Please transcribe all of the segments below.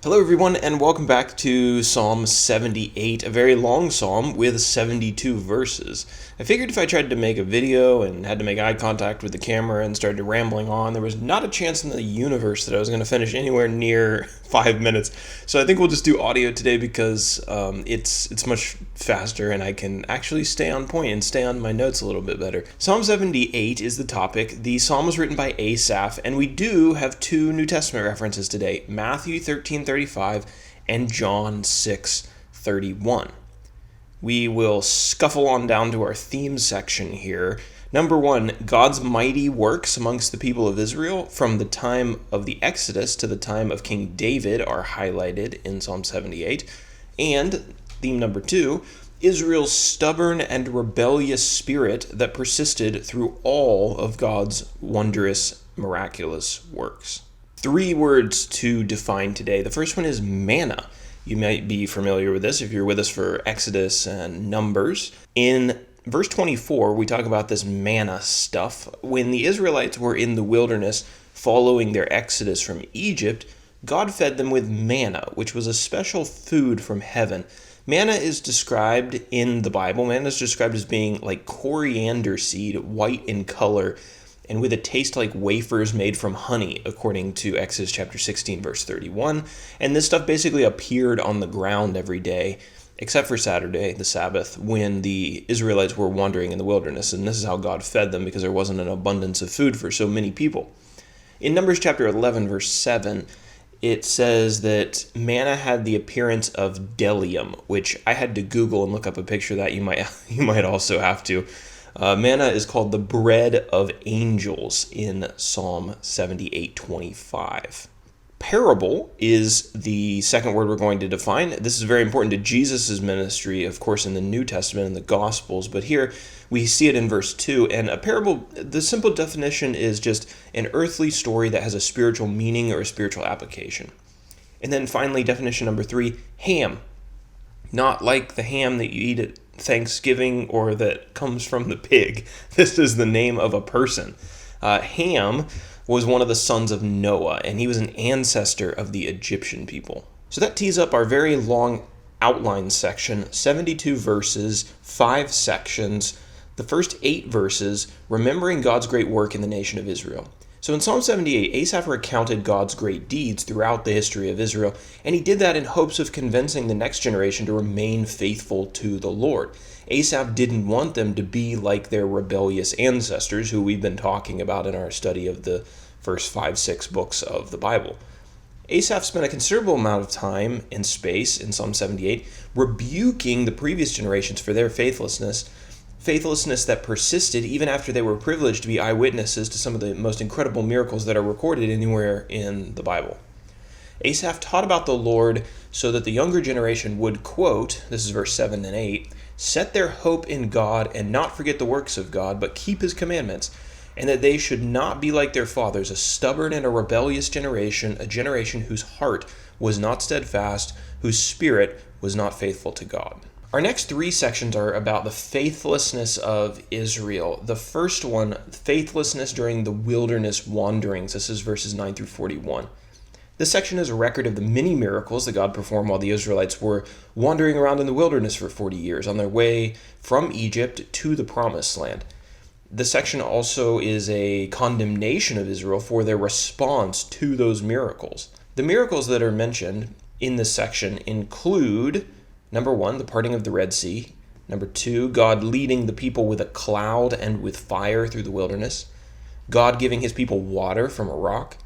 Hello, everyone, and welcome back to Psalm 78, a very long psalm with 72 verses. I figured if I tried to make a video and had to make eye contact with the camera and started rambling on, there was not a chance in the universe that I was going to finish anywhere near 5 minutes. So I think we'll just do audio today because it's much faster and I can actually stay on point and stay on my notes a little bit better. Psalm 78 is the topic. The psalm was written by Asaph, and we do have two New Testament references today, Matthew 13:35 and John 6:31. We will scuffle on down to our theme section here. Number one, God's mighty works amongst the people of Israel from the time of the Exodus to the time of King David are highlighted in Psalm 78. And theme number two, Israel's stubborn and rebellious spirit that persisted through all of God's wondrous, miraculous works. Three words to define today. The first one is manna. You might be familiar with this if you're with us for Exodus and Numbers. In verse 24, we talk about this manna stuff. When the Israelites were in the wilderness following their exodus from Egypt, God fed them with manna, which was a special food from heaven. Manna is described in the Bible. Manna is described as being like coriander seed, white in color, and with a taste like wafers made from honey, according to Exodus chapter 16, verse 31. And this stuff basically appeared on the ground every day, except for Saturday, the Sabbath, when the Israelites were wandering in the wilderness. And this is how God fed them, because there wasn't an abundance of food for so many people. In Numbers chapter 11, verse 7, it says that manna had the appearance of bdellium, which I had to Google and look up a picture of that. You might also have to. Manna is called the bread of angels in Psalm 78:25. Parable is the second word we're going to define. This is very important to Jesus' ministry, of course, in the New Testament and the Gospels, but here we see it in verse 2. And a parable, the simple definition is just an earthly story that has a spiritual meaning or a spiritual application. And then finally, definition number 3, ham. Not like the ham that you eat at Thanksgiving or that comes from the pig. This is the name of a person. Ham was one of the sons of Noah, and he was an ancestor of the Egyptian people. So that tees up our very long outline section, 72 verses, 5 sections. The first 8 verses, remembering God's great work in the nation of Israel. So in Psalm 78, Asaph recounted God's great deeds throughout the history of Israel, and he did that in hopes of convincing the next generation to remain faithful to the Lord. Asaph didn't want them to be like their rebellious ancestors, who we've been talking about in our study of the first 5-6 books of the Bible. Asaph spent a considerable amount of time and space in Psalm 78 rebuking the previous generations for their faithlessness that persisted even after they were privileged to be eyewitnesses to some of the most incredible miracles that are recorded anywhere in the Bible. Asaph taught about the Lord so that the younger generation would, quote, this is verse 7 and 8, set their hope in God and not forget the works of God, but keep his commandments, and that they should not be like their fathers, a stubborn and a rebellious generation, a generation whose heart was not steadfast, whose spirit was not faithful to God. Our next 3 sections are about the faithlessness of Israel. The first one, faithlessness during the wilderness wanderings. This is verses 9 through 41. This section is a record of the many miracles that God performed while the Israelites were wandering around in the wilderness for 40 years on their way from Egypt to the Promised Land. This section also is a condemnation of Israel for their response to those miracles. The miracles that are mentioned in this section include, number 1, the parting of the Red Sea. Number 2, God leading the people with a cloud and with fire through the wilderness. God giving his people water from a rock.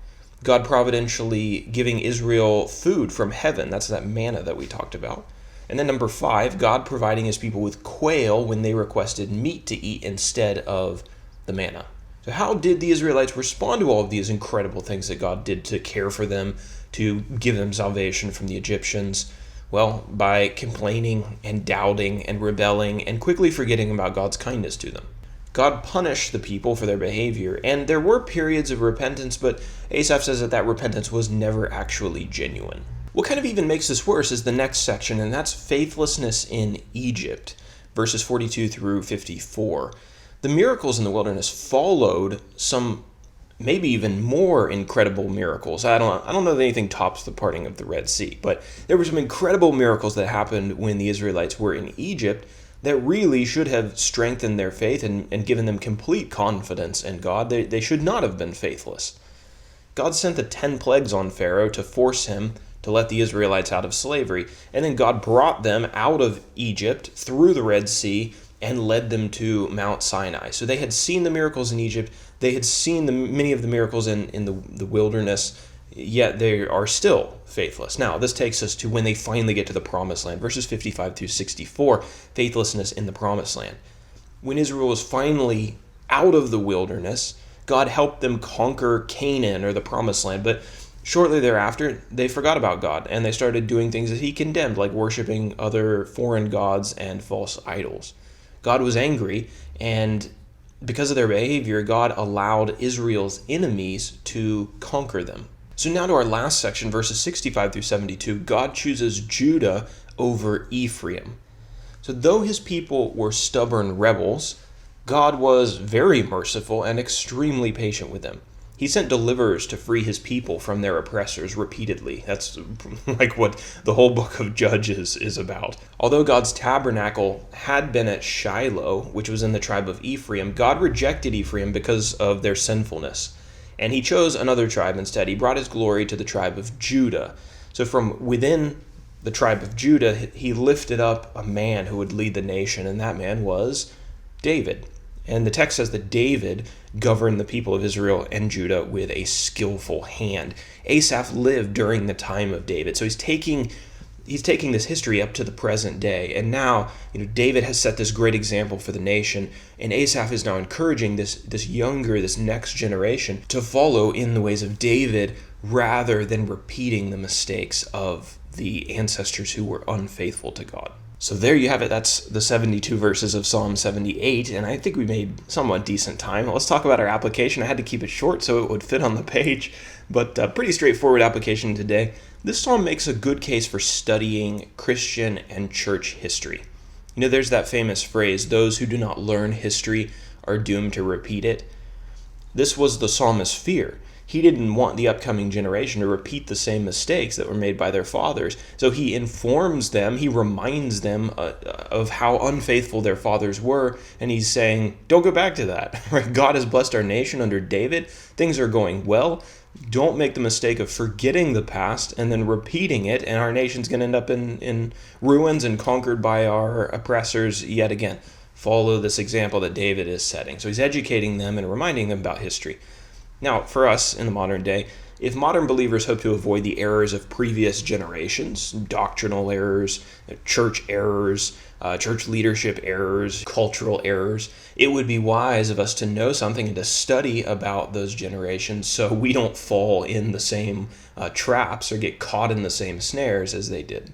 God providentially giving Israel food from heaven. That's that manna that we talked about. And then number 5, God providing his people with quail when they requested meat to eat instead of the manna. So how did the Israelites respond to all of these incredible things that God did to care for them, to give them salvation from the Egyptians? Well, by complaining and doubting and rebelling and quickly forgetting about God's kindness to them. God punished the people for their behavior, and there were periods of repentance, but Asaph says that repentance was never actually genuine. What kind of even makes this worse is the next section, and that's faithlessness in Egypt, verses 42 through 54. The miracles in the wilderness followed some maybe even more incredible miracles. I don't know that anything tops the parting of the Red Sea, but there were some incredible miracles that happened when the Israelites were in Egypt that really should have strengthened their faith and given them complete confidence in God. They should not have been faithless. God sent the 10 plagues on Pharaoh to force him to let the Israelites out of slavery, and then God brought them out of Egypt through the Red Sea and led them to Mount Sinai. So they had seen the miracles in Egypt, they had seen many of the miracles in the wilderness, yet they are still faithless. Now, this takes us to when they finally get to the Promised Land, verses 55 through 64, faithlessness in the Promised Land. When Israel was finally out of the wilderness, God helped them conquer Canaan, or the Promised Land, but shortly thereafter, they forgot about God, and they started doing things that he condemned, like worshiping other foreign gods and false idols. God was angry, and because of their behavior, God allowed Israel's enemies to conquer them. So now to our last section, verses 65 through 72, God chooses Judah over Ephraim. So though his people were stubborn rebels, God was very merciful and extremely patient with them. He sent deliverers to free his people from their oppressors repeatedly. That's like what the whole book of Judges is about. Although God's tabernacle had been at Shiloh, which was in the tribe of Ephraim, God rejected Ephraim because of their sinfulness. And he chose another tribe instead. He brought his glory to the tribe of Judah. So from within the tribe of Judah, he lifted up a man who would lead the nation, and that man was David. And the text says that David governed the people of Israel and Judah with a skillful hand. Asaph lived during the time of David. So he's taking this history up to the present day. And now, David has set this great example for the nation, and Asaph is now encouraging this next generation to follow in the ways of David rather than repeating the mistakes of the ancestors who were unfaithful to God. So there you have it. That's the 72 verses of Psalm 78, and I think we made somewhat decent time. Let's talk about our application. I had to keep it short so it would fit on the page, but pretty straightforward application today. This psalm makes a good case for studying Christian and church history. There's that famous phrase, those who do not learn history are doomed to repeat it. This was the psalmist's fear. He didn't want the upcoming generation to repeat the same mistakes that were made by their fathers. So he informs them, he reminds them of how unfaithful their fathers were, and he's saying, don't go back to that. Right? God has blessed our nation under David. Things are going well. Don't make the mistake of forgetting the past and then repeating it, and our nation's going to end up in ruins and conquered by our oppressors yet again. Follow this example that David is setting. So he's educating them and reminding them about history. Now, for us in the modern day, if modern believers hope to avoid the errors of previous generations, doctrinal errors, church errors, church leadership errors, cultural errors, it would be wise of us to know something and to study about those generations so we don't fall in the same traps or get caught in the same snares as they did.